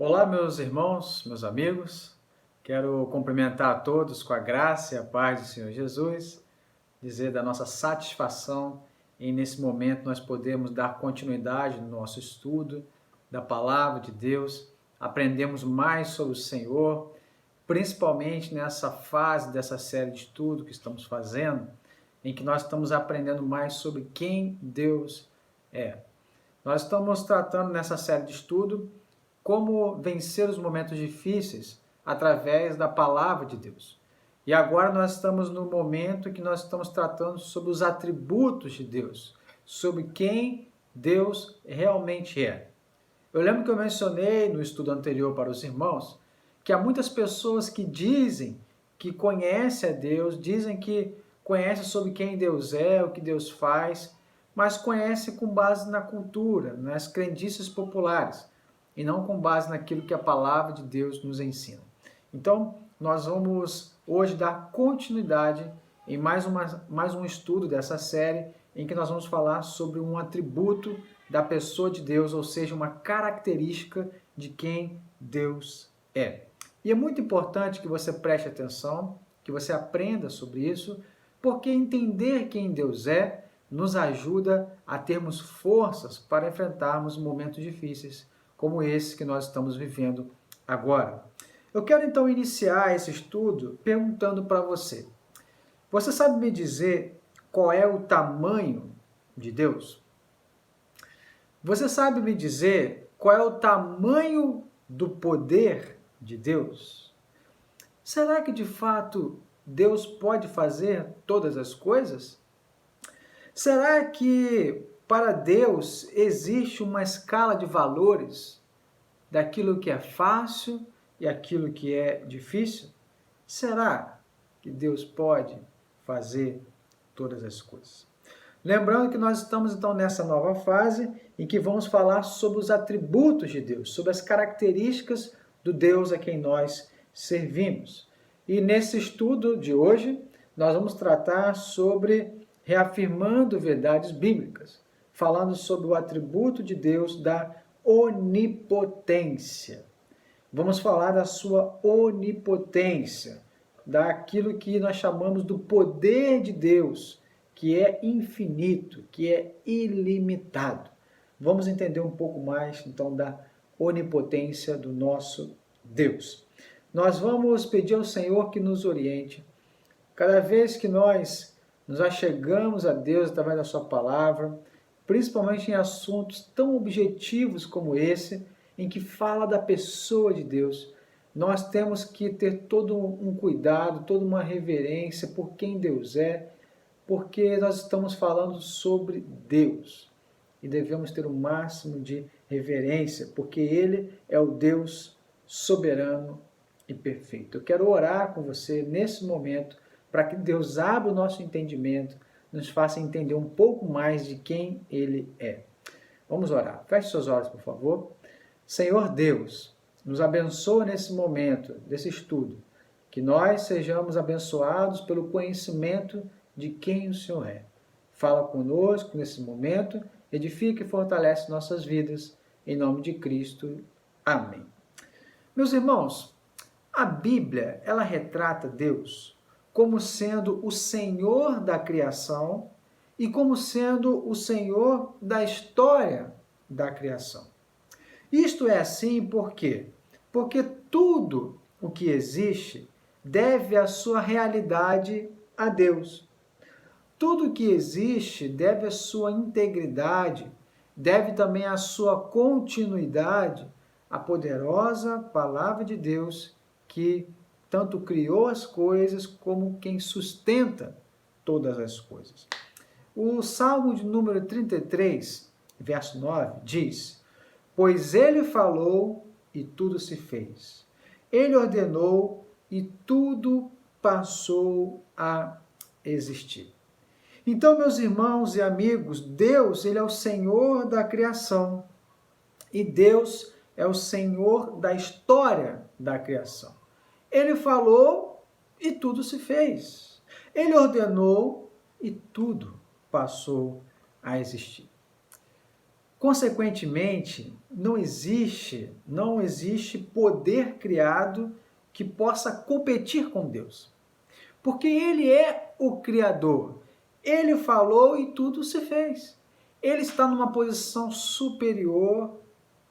Olá, meus irmãos, meus amigos. Quero cumprimentar a todos com a graça e a paz do Senhor Jesus, dizer da nossa satisfação em, nesse momento, nós podemos dar continuidade no nosso estudo da Palavra de Deus, aprendemos mais sobre o Senhor, principalmente nessa fase dessa série de estudo que estamos fazendo, em que nós estamos aprendendo mais sobre quem Deus é. Nós estamos tratando nessa série de estudo como vencer os momentos difíceis através da palavra de Deus. E agora nós estamos no momento que nós estamos tratando sobre os atributos de Deus, sobre quem Deus realmente é. Eu lembro que eu mencionei no estudo anterior para os irmãos que há muitas pessoas que dizem que conhecem a Deus, dizem que conhecem sobre quem Deus é, o que Deus faz, mas conhecem com base na cultura, nas crendices populares, e não com base naquilo que a palavra de Deus nos ensina. Então, nós vamos hoje dar continuidade em mais um estudo dessa série, em que nós vamos falar sobre um atributo da pessoa de Deus, ou seja, uma característica de quem Deus é. E é muito importante que você preste atenção, que você aprenda sobre isso, porque entender quem Deus é nos ajuda a termos forças para enfrentarmos momentos difíceis, como esse que nós estamos vivendo agora. Eu quero então iniciar esse estudo perguntando para você. Você sabe me dizer qual é o tamanho de Deus? Você sabe me dizer qual é o tamanho do poder de Deus? Será que de fato Deus pode fazer todas as coisas? Será que para Deus existe uma escala de valores daquilo que é fácil e aquilo que é difícil? Será que Deus pode fazer todas as coisas? Lembrando que nós estamos então nessa nova fase em que vamos falar sobre os atributos de Deus, sobre as características do Deus a quem nós servimos. E nesse estudo de hoje, nós vamos tratar sobre reafirmando verdades bíblicas, falando sobre o atributo de Deus da onipotência. Vamos falar da sua onipotência, daquilo que nós chamamos do poder de Deus, que é infinito, que é ilimitado. Vamos entender um pouco mais, então, da onipotência do nosso Deus. Nós vamos pedir ao Senhor que nos oriente. Cada vez que nós nos achegamos a Deus através da sua palavra, principalmente em assuntos tão objetivos como esse, em que fala da pessoa de Deus, nós temos que ter todo um cuidado, toda uma reverência por quem Deus é, porque nós estamos falando sobre Deus e devemos ter o máximo de reverência, porque Ele é o Deus soberano e perfeito. Eu quero orar com você nesse momento para que Deus abra o nosso entendimento, nos faça entender um pouco mais de quem Ele é. Vamos orar. Feche seus olhos, por favor. Senhor Deus, nos abençoa nesse momento desse estudo, que nós sejamos abençoados pelo conhecimento de quem o Senhor é. Fala conosco nesse momento, edifica e fortalece nossas vidas, em nome de Cristo. Amém. Meus irmãos, a Bíblia, ela retrata Deus como sendo o Senhor da criação e como sendo o Senhor da história da criação. Isto é assim por quê? Porque tudo o que existe deve a sua realidade a Deus. Tudo o que existe deve a sua integridade, deve também a sua continuidade à poderosa palavra de Deus que tanto criou as coisas como quem sustenta todas as coisas. O Salmo de número 33, verso 9, diz: Pois ele falou e tudo se fez. Ele ordenou e tudo passou a existir. Então, meus irmãos e amigos, Deus, ele é o Senhor da criação. E Deus é o Senhor da história da criação. Ele falou e tudo se fez. Ele ordenou e tudo passou a existir. Consequentemente, não existe poder criado que possa competir com Deus. Porque Ele é o Criador. Ele falou e tudo se fez. Ele está numa posição superior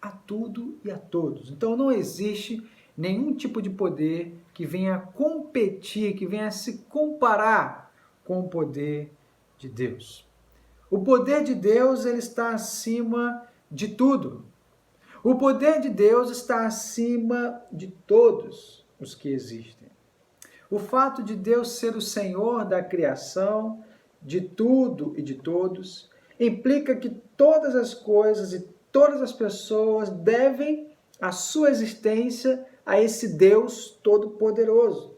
a tudo e a todos. Então não existe nenhum tipo de poder que venha competir, que venha se comparar com o poder de Deus. O poder de Deus, ele está acima de tudo. O poder de Deus está acima de todos os que existem. O fato de Deus ser o Senhor da criação, de tudo e de todos, implica que todas as coisas e todas as pessoas devem a sua existência a esse Deus Todo-Poderoso.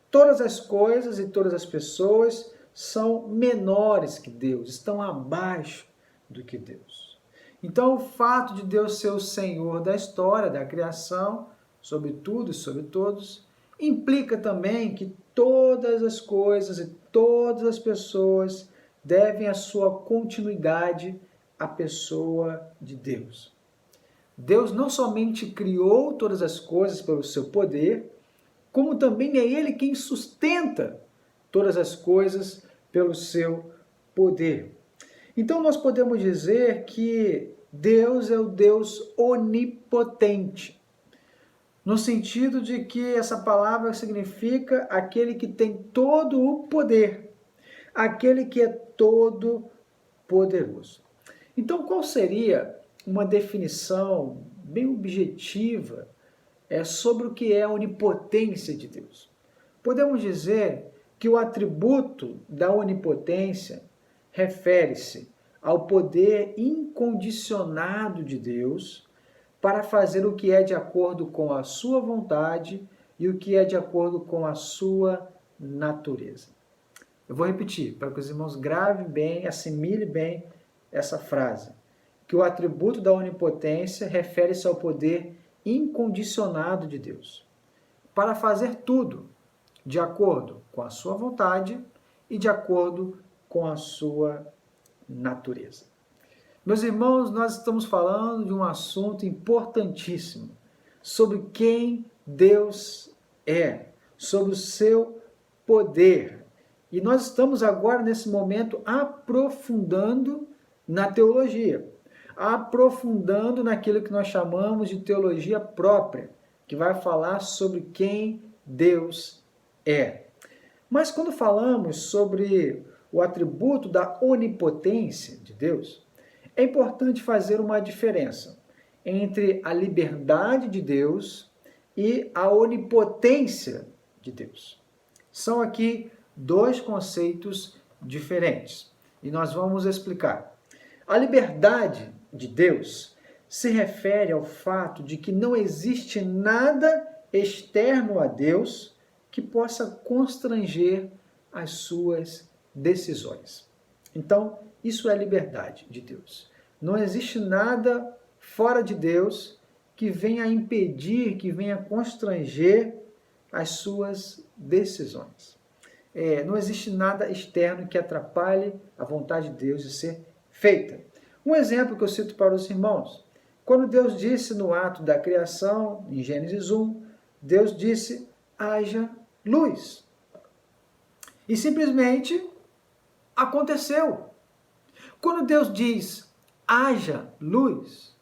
Todas as coisas e todas as pessoas são menores que Deus, estão abaixo do que Deus. Então, o fato de Deus ser o Senhor da história, da criação, sobre tudo e sobre todos, implica também que todas as coisas e todas as pessoas devem a sua continuidade à pessoa de Deus. Deus não somente criou todas as coisas pelo seu poder, como também é Ele quem sustenta todas as coisas pelo seu poder. Então nós podemos dizer que Deus é o Deus onipotente, no sentido de que essa palavra significa aquele que tem todo o poder, aquele que é todo poderoso. Então qual seria uma definição bem objetiva sobre o que é a onipotência de Deus? Podemos dizer que o atributo da onipotência refere-se ao poder incondicionado de Deus para fazer o que é de acordo com a sua vontade e o que é de acordo com a sua natureza. Eu vou repetir, para que os irmãos gravem bem, assimilem bem essa frase. Que o atributo da onipotência refere-se ao poder incondicionado de Deus, para fazer tudo de acordo com a sua vontade e de acordo com a sua natureza. Meus irmãos, nós estamos falando de um assunto importantíssimo, sobre quem Deus é, sobre o seu poder. E nós estamos agora, nesse momento, aprofundando na teologia, aprofundando naquilo que nós chamamos de teologia própria, que vai falar sobre quem Deus é. Mas quando falamos sobre o atributo da onipotência de Deus, é importante fazer uma diferença entre a liberdade de Deus e a onipotência de Deus. São aqui dois conceitos diferentes e nós vamos explicar. A liberdade de Deus se refere ao fato de que não existe nada externo a Deus que possa constranger as suas decisões. Então, isso é liberdade de Deus. Não existe nada fora de Deus que venha impedir, que venha constranger as suas decisões. Não existe nada externo que atrapalhe a vontade de Deus de ser feita. Um exemplo que eu cito para os irmãos. Quando Deus disse no ato da criação, em Gênesis 1, Deus disse, haja luz. E simplesmente aconteceu. Quando Deus diz, haja luz,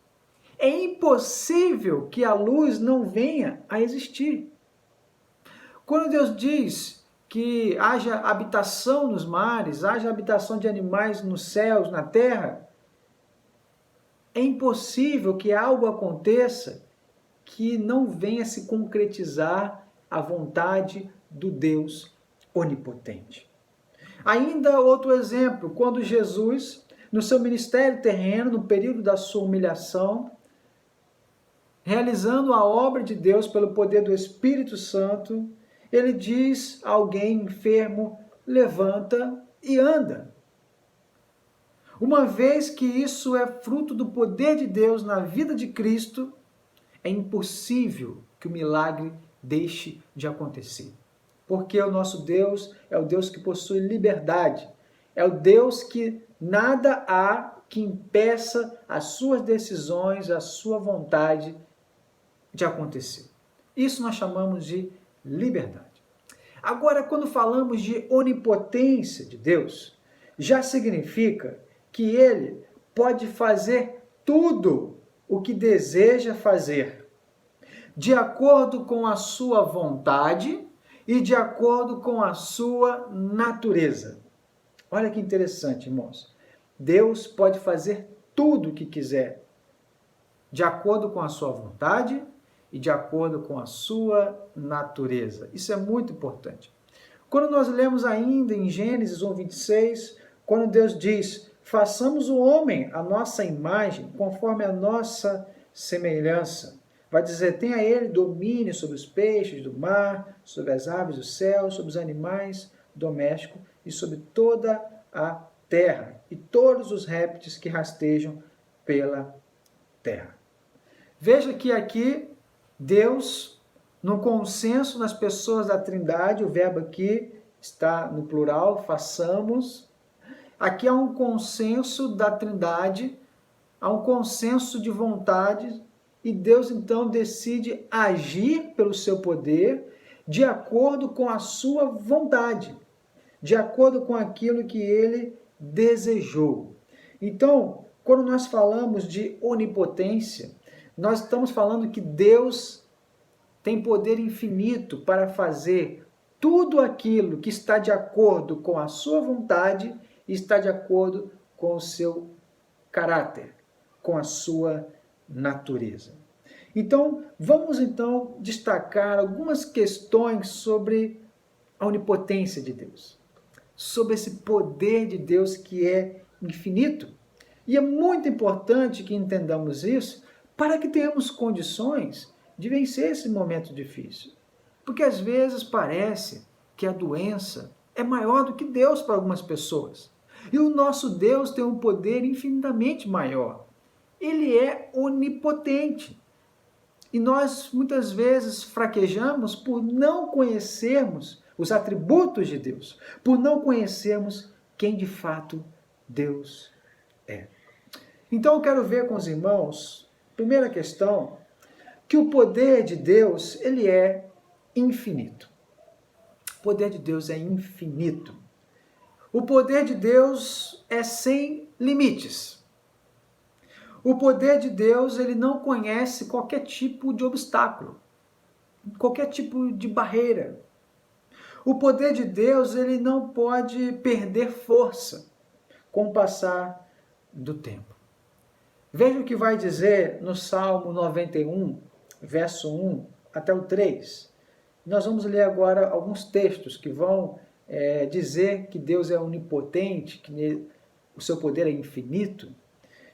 é impossível que a luz não venha a existir. Quando Deus diz que haja habitação nos mares, haja habitação de animais nos céus, na terra, é impossível que algo aconteça que não venha se concretizar a vontade do Deus onipotente. Ainda outro exemplo, quando Jesus, no seu ministério terreno, no período da sua humilhação, realizando a obra de Deus pelo poder do Espírito Santo, ele diz a alguém enfermo, levanta e anda. Uma vez que isso é fruto do poder de Deus na vida de Cristo, é impossível que o milagre deixe de acontecer. Porque o nosso Deus é o Deus que possui liberdade. É o Deus que nada há que impeça as suas decisões, a sua vontade de acontecer. Isso nós chamamos de liberdade. Agora, quando falamos de onipotência de Deus, já significa que Ele pode fazer tudo o que deseja fazer, de acordo com a sua vontade e de acordo com a sua natureza. Olha que interessante, irmãos. Deus pode fazer tudo o que quiser, de acordo com a sua vontade e de acordo com a sua natureza. Isso é muito importante. Quando nós lemos ainda em Gênesis 1:26, quando Deus diz: façamos o homem a nossa imagem, conforme a nossa semelhança. Vai dizer: tenha ele domínio sobre os peixes do mar, sobre as aves do céu, sobre os animais domésticos e sobre toda a terra, e todos os répteis que rastejam pela terra. Veja que aqui Deus, no consenso nas pessoas da Trindade, o verbo aqui está no plural, façamos. Aqui há um consenso da Trindade, há um consenso de vontade, e Deus então decide agir pelo seu poder de acordo com a sua vontade, de acordo com aquilo que ele desejou. Então, quando nós falamos de onipotência, nós estamos falando que Deus tem poder infinito para fazer tudo aquilo que está de acordo com a sua vontade e está de acordo com o seu caráter, com a sua natureza. Então, vamos então destacar algumas questões sobre a onipotência de Deus, sobre esse poder de Deus que é infinito. E é muito importante que entendamos isso para que tenhamos condições de vencer esse momento difícil. Porque às vezes parece que a doença é maior do que Deus para algumas pessoas. E o nosso Deus tem um poder infinitamente maior. Ele é onipotente. E nós muitas vezes fraquejamos por não conhecermos os atributos de Deus, por não conhecermos quem de fato Deus é. Então eu quero ver com os irmãos, primeira questão, que o poder de Deus, ele é infinito. O poder de Deus é infinito. O poder de Deus é sem limites. O poder de Deus, ele não conhece qualquer tipo de obstáculo, qualquer tipo de barreira. O poder de Deus, ele não pode perder força com o passar do tempo. Veja o que vai dizer no Salmo 91, verso 1 até o 3. Nós vamos ler agora alguns textos que vão dizer que Deus é onipotente, que o seu poder é infinito.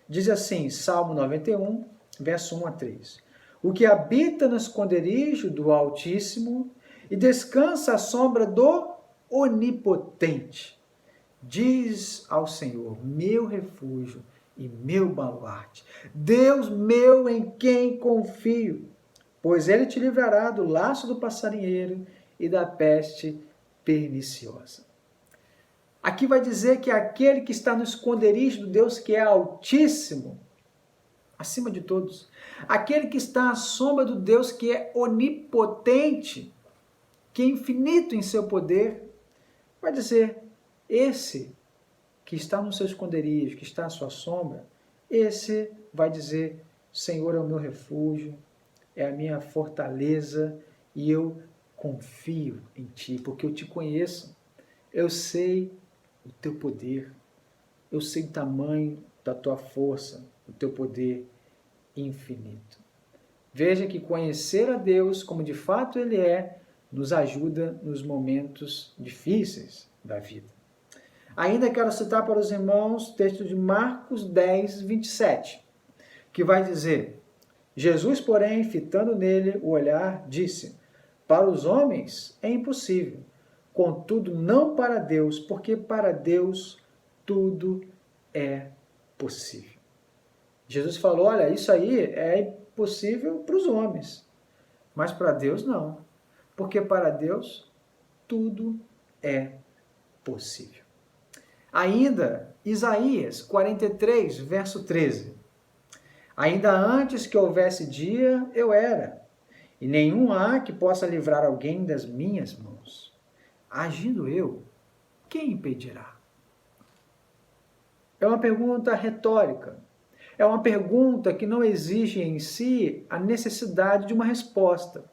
Diz assim, Salmo 91, verso 1 a 3. O que habita no esconderijo do Altíssimo e descansa à sombra do Onipotente, diz ao Senhor, meu refúgio e meu baluarte, Deus meu em quem confio, pois ele te livrará do laço do passarinheiro e da peste perniciosa. Aqui vai dizer que aquele que está no esconderijo do Deus que é altíssimo, acima de todos, aquele que está à sombra do Deus que é onipotente, que é infinito em seu poder, vai dizer, esse que está no seu esconderijo, que está à sua sombra, esse vai dizer, Senhor é o meu refúgio, é a minha fortaleza e eu confio em Ti, porque eu Te conheço, eu sei o Teu poder, eu sei o tamanho da Tua força, o Teu poder infinito. Veja que conhecer a Deus como de fato Ele é, nos ajuda nos momentos difíceis da vida. Ainda quero citar para os irmãos o texto de Marcos 10, 27, que vai dizer, Jesus, porém, fitando nele o olhar, disse, para os homens é impossível, contudo não para Deus, porque para Deus tudo é possível. Jesus falou, olha, isso aí é impossível para os homens, mas para Deus não, porque para Deus tudo é possível. Ainda Isaías 43, verso 13. Ainda antes que houvesse dia, eu era, e nenhum há que possa livrar alguém das minhas mãos. Agindo eu, quem impedirá? É uma pergunta retórica. É uma pergunta que não exige em si a necessidade de uma resposta,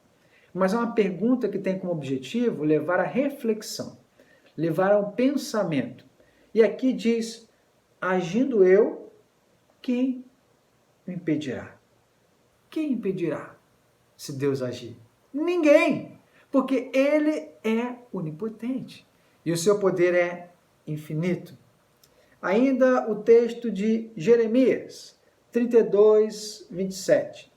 mas é uma pergunta que tem como objetivo levar à reflexão, levar ao pensamento. E aqui diz, agindo eu, quem me impedirá? Quem impedirá se Deus agir? Ninguém, porque Ele é onipotente e o seu poder é infinito. Ainda o texto de Jeremias 32, 27.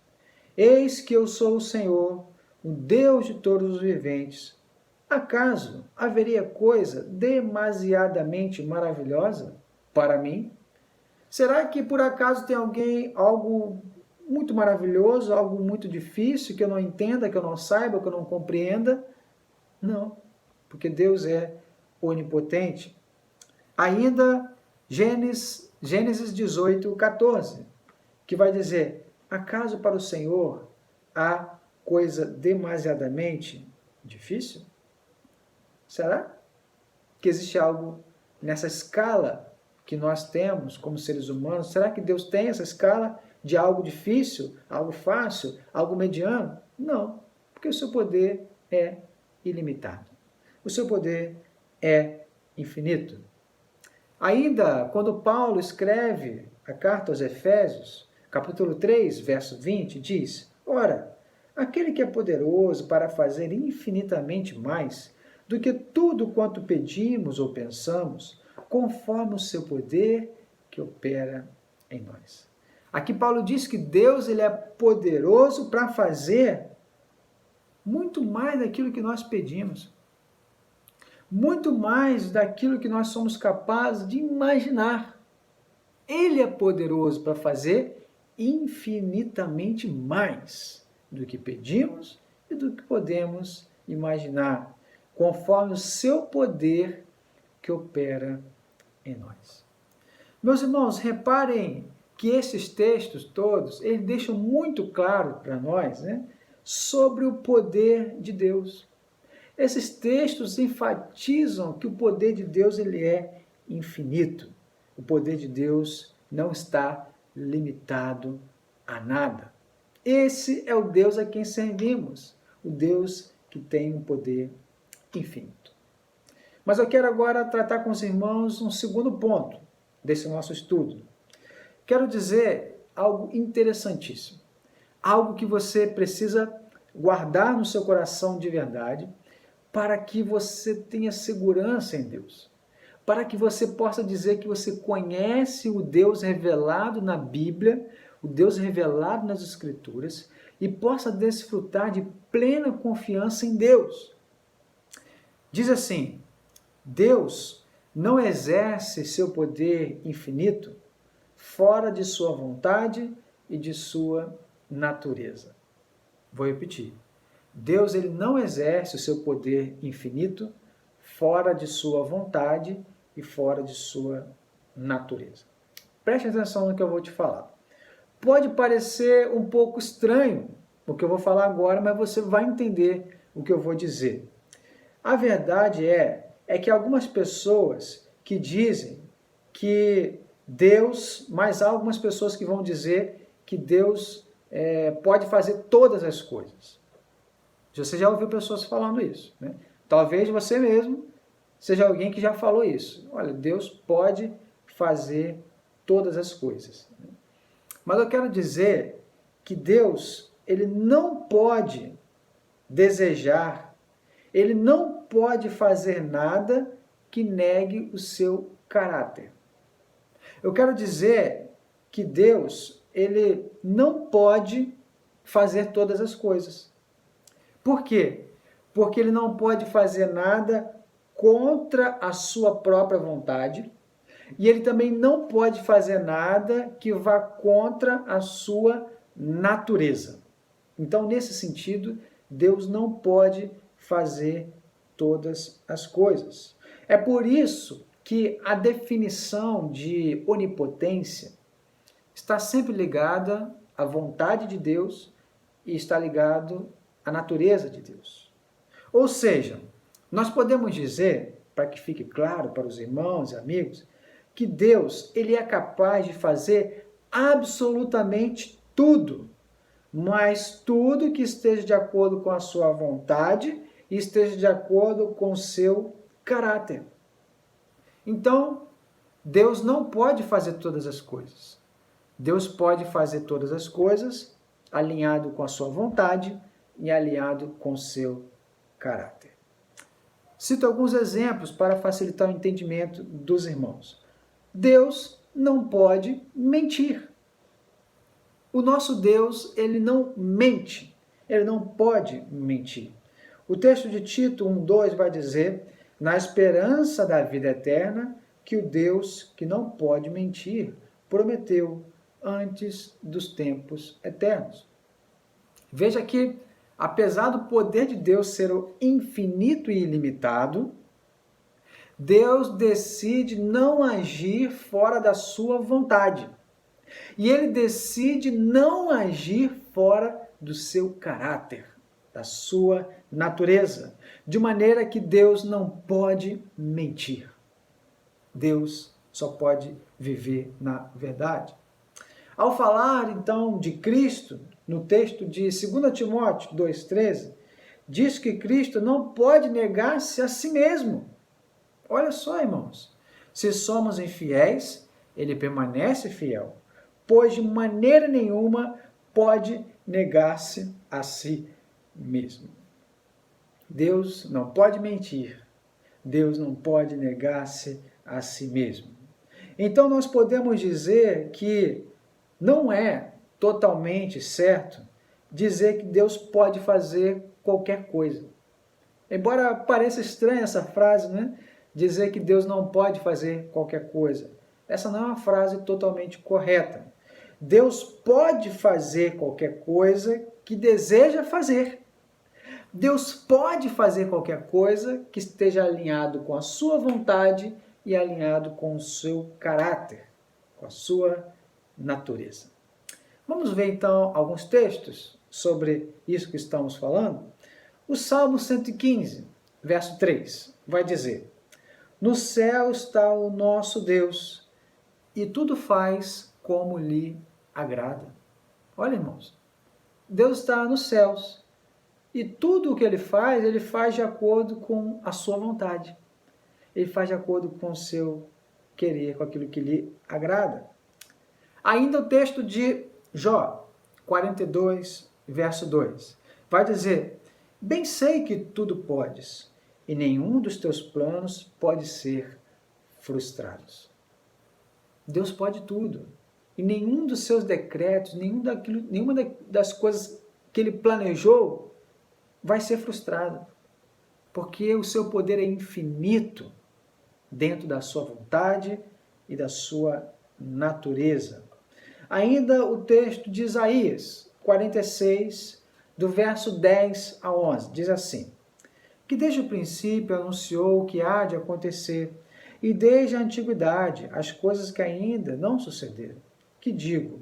Eis que eu sou o Senhor, o Deus de todos os viventes. Acaso haveria coisa demasiadamente maravilhosa para mim? Será que por acaso tem algo muito maravilhoso, algo muito difícil que eu não entenda, que eu não saiba, que eu não compreenda? Não, porque Deus é onipotente. Ainda Gênesis 18, 14, que vai dizer, acaso para o Senhor há coisa demasiadamente difícil? Será que existe algo nessa escala que nós temos como seres humanos? Será que Deus tem essa escala de algo difícil, algo fácil, algo mediano? Não, porque o seu poder é ilimitado. O seu poder é infinito. Ainda, quando Paulo escreve a carta aos Efésios, capítulo 3, verso 20, diz, ora, aquele que é poderoso para fazer infinitamente mais do que tudo quanto pedimos ou pensamos, conforme o seu poder que opera em nós. Aqui Paulo diz que Deus ele é poderoso para fazer muito mais daquilo que nós pedimos. Muito mais daquilo que nós somos capazes de imaginar. Ele é poderoso para fazer infinitamente mais do que pedimos e do que podemos imaginar, conforme o seu poder que opera em nós. Meus irmãos, reparem que esses textos todos, eles deixam muito claro para nós, sobre o poder de Deus. Esses textos enfatizam que o poder de Deus ele é infinito. O poder de Deus não está limitado a nada. Esse é o Deus a quem servimos, o Deus que tem um poder infinito. Mas eu quero agora tratar com os irmãos um segundo ponto desse nosso estudo. Quero dizer algo interessantíssimo, algo que você precisa guardar no seu coração de verdade, para que você tenha segurança em Deus, para que você possa dizer que você conhece o Deus revelado na Bíblia, o Deus revelado nas Escrituras, e possa desfrutar de plena confiança em Deus. Diz assim, Deus não exerce seu poder infinito fora de sua vontade e de sua natureza. Vou repetir. Deus ele não exerce o seu poder infinito fora de sua vontade e fora de sua natureza. Preste atenção no que eu vou te falar. Pode parecer um pouco estranho o que eu vou falar agora, mas você vai entender o que eu vou dizer. A verdade é que algumas pessoas que dizem que Deus, mas há algumas pessoas que vão dizer que Deus pode fazer todas as coisas. Você já ouviu pessoas falando isso, Talvez você mesmo seja alguém que já falou isso. Olha, Deus pode fazer todas as coisas. Mas eu quero dizer que Deus, ele não pode desejar, ele não pode fazer nada que negue o seu caráter. Eu quero dizer que Deus, ele não pode fazer todas as coisas. Por quê? Porque ele não pode fazer nada contra a sua própria vontade e ele também não pode fazer nada que vá contra a sua natureza. Então, nesse sentido, Deus não pode fazer todas as coisas. É por isso que a definição de onipotência está sempre ligada à vontade de Deus e está ligado à natureza de Deus. Ou seja, nós podemos dizer, para que fique claro para os irmãos e amigos, que Deus ele é capaz de fazer absolutamente tudo, mas tudo que esteja de acordo com a sua vontade e esteja de acordo com o seu caráter. Então, Deus não pode fazer todas as coisas. Deus pode fazer todas as coisas alinhado com a sua vontade e alinhado com o seu caráter. Cito alguns exemplos para facilitar o entendimento dos irmãos. Deus não pode mentir. O nosso Deus, ele não mente, ele não pode mentir. O texto de Tito 1:2 vai dizer, na esperança da vida eterna, que o Deus que não pode mentir prometeu antes dos tempos eternos. Veja que, apesar do poder de Deus ser o infinito e ilimitado, Deus decide não agir fora da sua vontade. E ele decide não agir fora do seu caráter, da sua natureza, de maneira que Deus não pode mentir. Deus só pode viver na verdade. Ao falar, então, de Cristo, no texto de 2 Timóteo 2,13, diz que Cristo não pode negar-se a si mesmo. Olha só, irmãos, se somos infiéis, ele permanece fiel, pois de maneira nenhuma pode negar-se a si mesmo. Deus não pode mentir, Deus não pode negar-se a si mesmo. Então nós podemos dizer que não é totalmente certo dizer que Deus pode fazer qualquer coisa. Embora pareça estranha essa frase, né? Dizer que Deus não pode fazer qualquer coisa. Essa não é uma frase totalmente correta. Deus pode fazer qualquer coisa que deseja fazer. Deus pode fazer qualquer coisa que esteja alinhado com a sua vontade e alinhado com o seu caráter, com a sua natureza. Vamos ver então alguns textos sobre isso que estamos falando? O Salmo 115, verso 3, vai dizer: no céu está o nosso Deus, e tudo faz como lhe agrada. Olha, irmãos, Deus está nos céus, e tudo o que ele faz de acordo com a sua vontade. Ele faz de acordo com o seu querer, com aquilo que lhe agrada. Ainda o texto de Jó 42, verso 2, vai dizer: bem sei que tudo podes, e nenhum dos teus planos pode ser frustrado. Deus pode tudo, e nenhum dos seus decretos, nenhuma das coisas que ele planejou vai ser frustrado, porque o seu poder é infinito dentro da sua vontade e da sua natureza. Ainda o texto de Isaías 46, do verso 10 a 11, diz assim: que desde o princípio anunciou o que há de acontecer, e desde a antiguidade as coisas que ainda não sucederam. Que digo,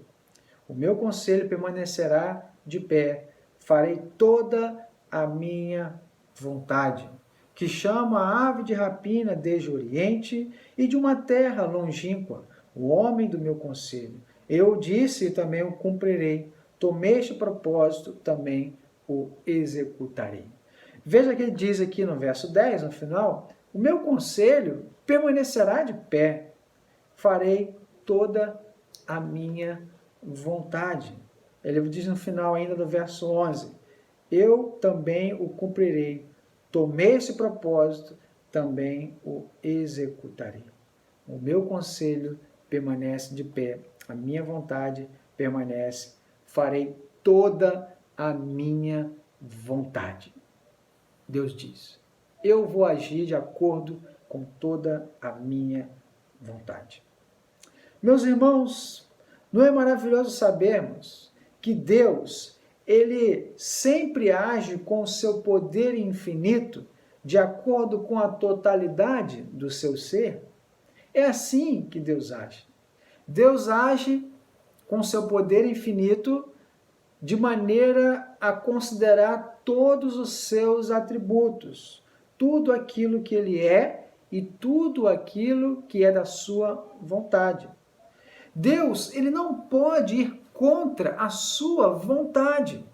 o meu conselho permanecerá de pé, farei toda a minha vontade, que chama a ave de rapina desde o oriente e de uma terra longínqua, o homem do meu conselho. Eu disse e também o cumprirei, tomei este propósito, também o executarei. Veja que ele diz aqui no verso 10, no final: o meu conselho permanecerá de pé, farei toda a minha vontade. Ele diz no final ainda do verso 11, eu também o cumprirei, tomei esse propósito, também o executarei. O meu conselho permanece de pé, a minha vontade permanece, farei toda a minha vontade. Deus diz, eu vou agir de acordo com toda a minha vontade. Meus irmãos, não é maravilhoso sabermos que Deus, ele sempre age com o seu poder infinito de acordo com a totalidade do seu ser? É assim que Deus age. Deus age com seu poder infinito de maneira a considerar todos os seus atributos, tudo aquilo que ele é e tudo aquilo que é da sua vontade. Deus, ele não pode ir contra a sua vontade.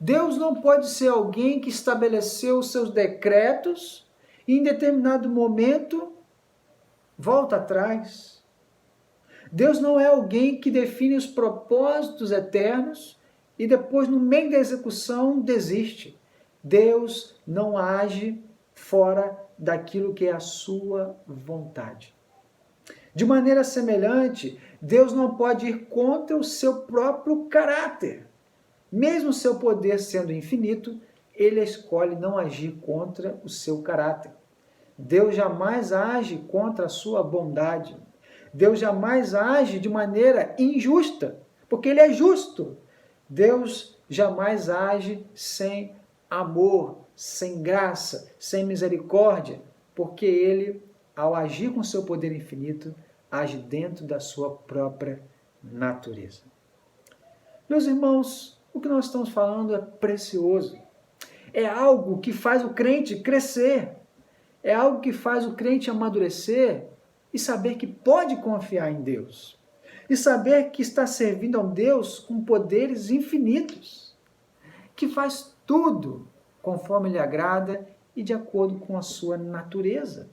Deus não pode ser alguém que estabeleceu os seus decretos e em determinado momento volta atrás. Deus não é alguém que define os propósitos eternos e depois, no meio da execução, desiste. Deus não age fora daquilo que é a sua vontade. De maneira semelhante, Deus não pode ir contra o seu próprio caráter. Mesmo o seu poder sendo infinito, ele escolhe não agir contra o seu caráter. Deus jamais age contra a sua bondade. Deus jamais age de maneira injusta, porque ele é justo. Deus jamais age sem amor, sem graça, sem misericórdia, porque ele, ao agir com seu poder infinito, age dentro da sua própria natureza. Meus irmãos, o que nós estamos falando é precioso. É algo que faz o crente crescer. É algo que faz o crente amadurecer e saber que pode confiar em Deus. E saber que está servindo a um Deus com poderes infinitos, que faz tudo conforme lhe agrada e de acordo com a sua natureza.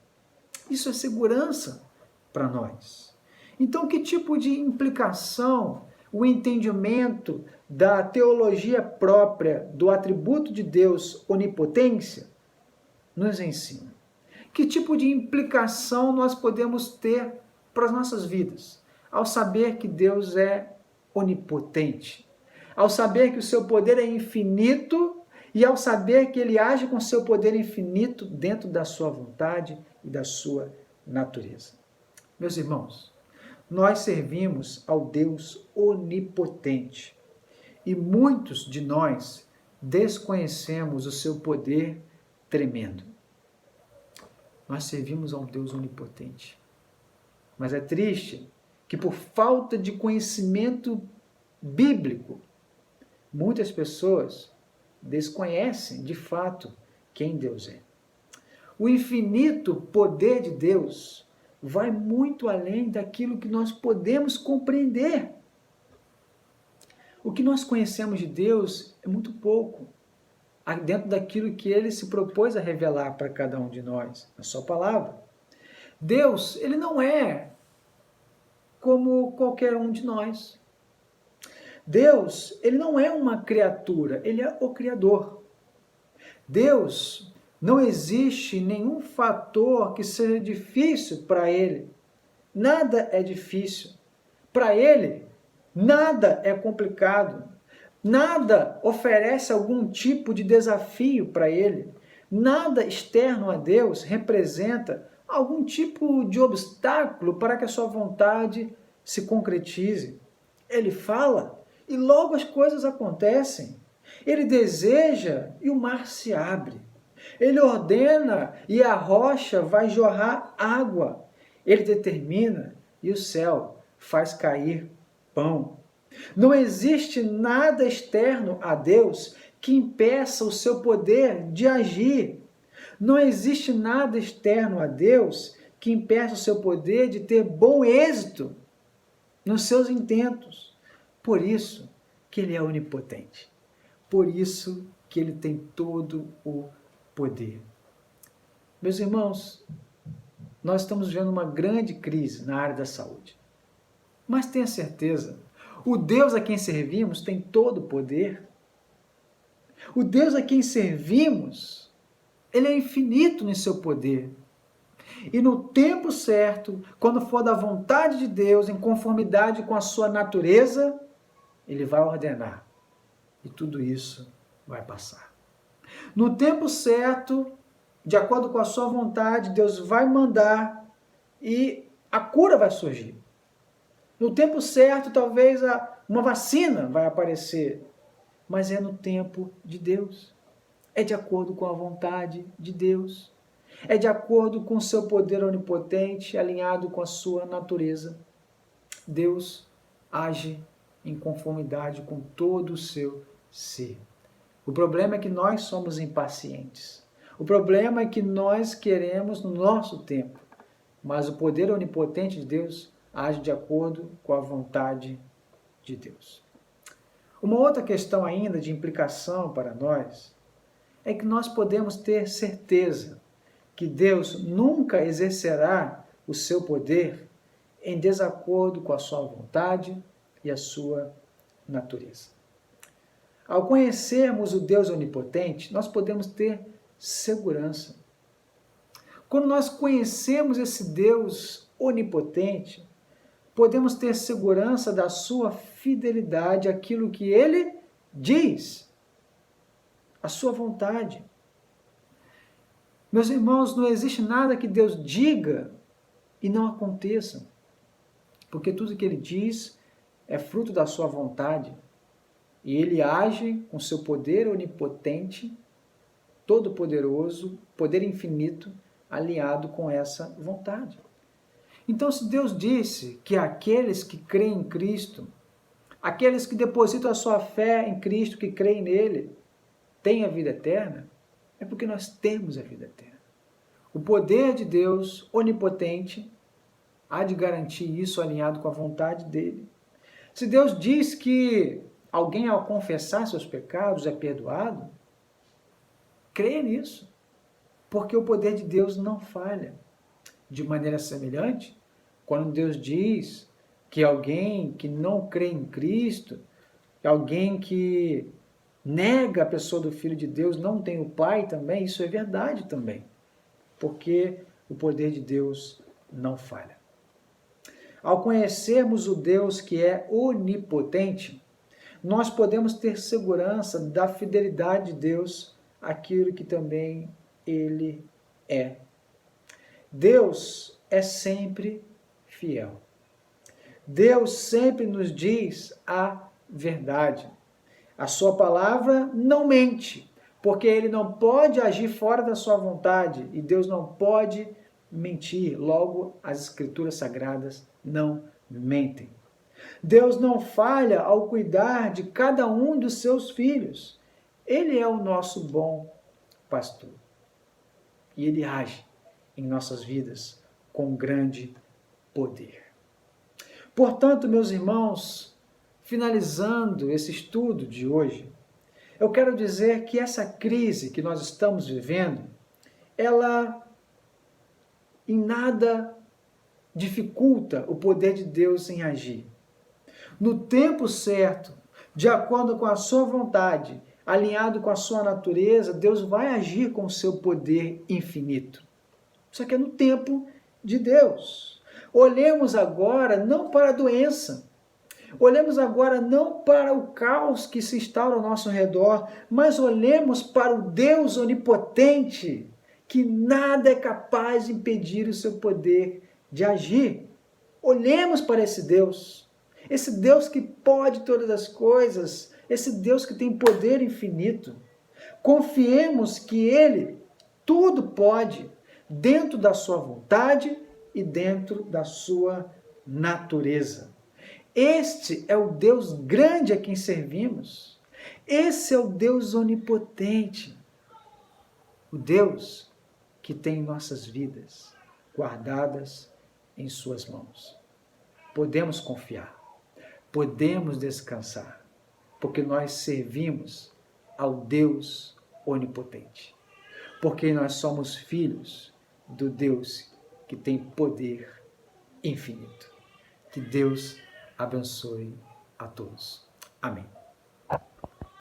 Isso é segurança para nós. Então, que tipo de implicação o entendimento da teologia própria do atributo de Deus, onipotência, nos ensina? Que tipo de implicação nós podemos ter para as nossas vidas, ao saber que Deus é onipotente, ao saber que o seu poder é infinito e ao saber que ele age com seu poder infinito dentro da sua vontade e da sua natureza? Meus irmãos, nós servimos ao Deus onipotente e muitos de nós desconhecemos o seu poder tremendo. Nós servimos a um Deus onipotente. Mas é triste que por falta de conhecimento bíblico, muitas pessoas desconhecem de fato quem Deus é. O infinito poder de Deus vai muito além daquilo que nós podemos compreender. O que nós conhecemos de Deus é muito pouco, dentro daquilo que ele se propôs a revelar para cada um de nós, na sua palavra. Deus, ele não é como qualquer um de nós. Deus, ele não é uma criatura, ele é o Criador. Deus, não existe nenhum fator que seja difícil para ele. Nada é difícil. Para ele, nada é complicado. Nada oferece algum tipo de desafio para ele. Nada externo a Deus representa algum tipo de obstáculo para que a sua vontade se concretize. Ele fala e logo as coisas acontecem. Ele deseja e o mar se abre. Ele ordena e a rocha vai jorrar água. Ele determina e o céu faz cair pão. Não existe nada externo a Deus que impeça o seu poder de agir. Não existe nada externo a Deus que impeça o seu poder de ter bom êxito nos seus intentos. Por isso que ele é onipotente. Por isso que ele tem todo o poder. Meus irmãos, nós estamos vivendo uma grande crise na área da saúde. Mas tenha certeza, o Deus a quem servimos tem todo o poder. O Deus a quem servimos, ele é infinito no seu poder. E no tempo certo, quando for da vontade de Deus, em conformidade com a sua natureza, ele vai ordenar. E tudo isso vai passar. No tempo certo, de acordo com a sua vontade, Deus vai mandar e a cura vai surgir. No tempo certo, talvez uma vacina vai aparecer, mas é no tempo de Deus. É de acordo com a vontade de Deus. é de acordo com o seu poder onipotente, alinhado com a sua natureza. Deus age em conformidade com todo o seu ser. O problema é que nós somos impacientes. O problema é que nós queremos no nosso tempo. Mas o poder onipotente de Deus age de acordo com a vontade de Deus. Uma outra questão ainda de implicação para nós é que nós podemos ter certeza que Deus nunca exercerá o seu poder em desacordo com a sua vontade e a sua natureza. Ao conhecermos o Deus onipotente, nós podemos ter segurança. Quando nós conhecemos esse Deus onipotente, podemos ter segurança da sua fidelidade àquilo que ele diz, a sua vontade. Meus irmãos, não existe nada que Deus diga e não aconteça, porque tudo que ele diz é fruto da sua vontade e ele age com seu poder onipotente, todo-poderoso, poder infinito, alinhado com essa vontade. Então, se Deus disse que aqueles que creem em Cristo, aqueles que depositam a sua fé em Cristo, que creem nele, têm a vida eterna, é porque nós temos a vida eterna. O poder de Deus, onipotente, há de garantir isso alinhado com a vontade dele. Se Deus diz que alguém ao confessar seus pecados é perdoado, creia nisso, porque o poder de Deus não falha. De maneira semelhante, quando Deus diz que alguém que não crê em Cristo, alguém que nega a pessoa do Filho de Deus, não tem o Pai também, isso é verdade também, porque o poder de Deus não falha. Ao conhecermos o Deus que é onipotente, nós podemos ter segurança da fidelidade de Deus àquilo que também Ele é. Deus é sempre fiel. Deus sempre nos diz a verdade. A sua palavra não mente, porque ele não pode agir fora da sua vontade e Deus não pode mentir. Logo, as Escrituras Sagradas não mentem. Deus não falha ao cuidar de cada um dos seus filhos. Ele é o nosso bom pastor. E ele age em nossas vidas com grande poder. Portanto, meus irmãos, finalizando esse estudo de hoje, eu quero dizer que essa crise que nós estamos vivendo, ela em nada dificulta o poder de Deus em agir. No tempo certo, de acordo com a sua vontade, alinhado com a sua natureza, Deus vai agir com o seu poder infinito. Só que é no tempo de Deus. Olhemos agora não para a doença, olhemos agora não para o caos que se instaura ao nosso redor, mas olhemos para o Deus onipotente, que nada é capaz de impedir o seu poder de agir. Olhemos para esse Deus que pode todas as coisas, esse Deus que tem poder infinito. Confiemos que Ele tudo pode, dentro da sua vontade e dentro da sua natureza. Este é o Deus grande a quem servimos. Esse é o Deus onipotente. O Deus que tem nossas vidas guardadas em suas mãos. Podemos confiar, podemos descansar, porque nós servimos ao Deus onipotente. Porque nós somos filhos do Deus que tem poder infinito. Que Deus abençoe a todos. Amém.